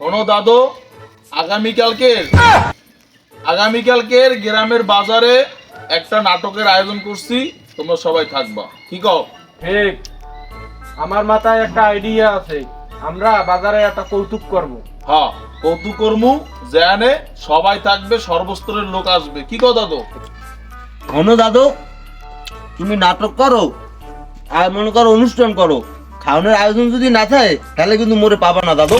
শোনো দাদু, আগামীকালকের গ্রামের বাজারে একটা নাটকের আয়োজন করছি, তোমরা সবাই থাকবা। কি কও? ঠিক। আমার মাথায় একটা আইডিয়া আছে, আমরা বাজারে একটা কৌতুক করব। হ্যাঁ, কৌতুক কর্মু জানে, সবাই থাকবে, সর্বস্তরের লোক আসবে। কি কও দাদু? শোনো দাদু, তুমি নাটক করো আর মনে করো অনুষ্ঠান করো, খাওয়ানোর আয়োজন যদি না থাকে তাহলে কিন্তু মোরে পাবা না দাদু।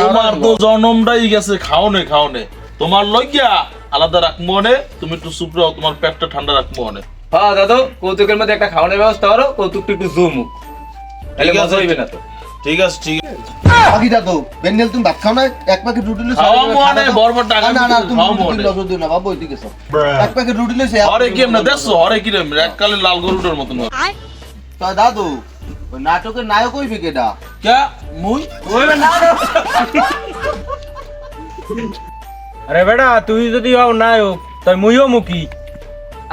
তোমার তো জন্মটাই গেছে খাওনে খাওনে, তোমার লইয়া আলাদা রাখবো নে। তুমি একটু চুপ রাও, তোমার পেটটা ঠান্ডা রাখবো নে। হ্যাঁ দাদু, কৌতুকের মধ্যে একটা খাওয়ানোর ব্যবস্থা করো, কৌতুকটা একটু জমুক, তাহলে মজা হইবে না তো। ঠিক আছে, ঠিক আছে। বাকি দাদু বেন্ডেল তুমি ভাত খাও না, এক প্যাকেট রুটি লইছো। খাওয়া মনে বরবর টাকা না না তুমি খাওয়া রুটি মনে। লইছো দিও না বাবু, ওই দিকে সব এক প্যাকেট রুটি লইছে। আরে কি এমনে দেখছো? আরে কি রে এককালে লাল গরুটার মতন। তো দাদু ওই নাটকের নায়ক হইবে কেডা? কে মুই? হইবে না। আরে বেটা, তুই যদি হও নায়ক তাই মুইও মুখী।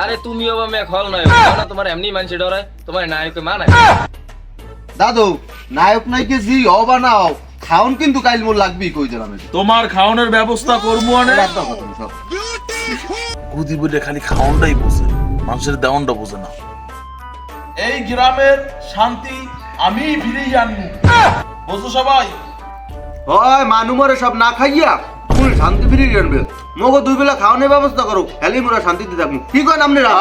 আরে তুমিও বা মেয়ে খল নাই, তোমার এমনি মানুষ ডরায়, তোমার নায়কে মানায়। দাদু নায়ক নাইকে জি হবা না হও, খাওন কিন্তু কাইল মোর লাগবেই কই দিলাম। তোমার খাওয়ানোর ব্যবস্থা করবো নে। গুদি বলে খালি খাওয়ানটাই বোঝে, মানুষের দেওয়ানটা বোঝে না। এই গ্রামের শান্তি আমি ফিরিয়ে আনবো, বুঝছো সবাই? হয় মানুমরে সব না খাইয়া ফুল শান্তি ফিরিয়ে আনবে। মগো দুই বেলা খাওয়ানোর ব্যবস্থা করো, হেলি মোরা শান্তিতে থাকবো। কি করেন আপনারা?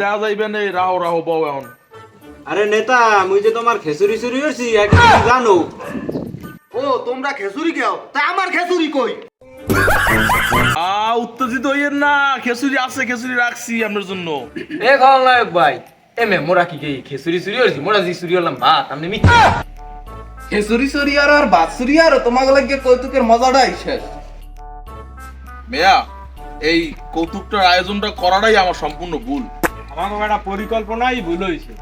দেখা যাইবে নেই, রাহো রাহো বউ এখন। আরে নেতা, মুই যে তোমার খেসুরি চুরি করছি একটু জানো? ও তোমরা খেসুরি খাও, তা আমার খেসুরি কই? উত্তেজিত হইয়েন না, খেসুরি আছে, খেসুরি রাখছি আপনার জন্য। এ খল নায়ক ভাই, এ মে মোরা কি খেসুরি চুরি হয়েছি? মোরা যে চুরি হলাম ভাত, আপনি মিথ্যা। খেসুরি চুরি আর বাৎসুরি আর তোমাকে লাগে কৌতুকের মজাটাই শেষ। মেয়া, এই কৌতুকটার আয়োজনটা করাটাই আমার সম্পূর্ণ ভুল। আমাকে একটা পরিকল্পনাই ভুল হয়েছে।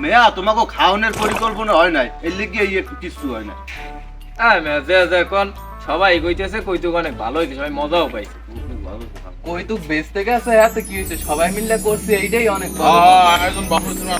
মেয়া তোমাকে খাওয়ানোর পরিকল্পনা হয় নাই, এর লিগে এই একটু কিছু হয় না। হ্যাঁ মে যে কোন সবাই কইতেছে কৌতুক অনেক ভালো হয়েছে, সবাই মজাও পাইছে। কৌতুক বেচতে গেছে, হাতে কি হয়েছে? সবাই মিলে করছে, এইটাই অনেক ভালো। আয়োজন ভালো হয়েছে না?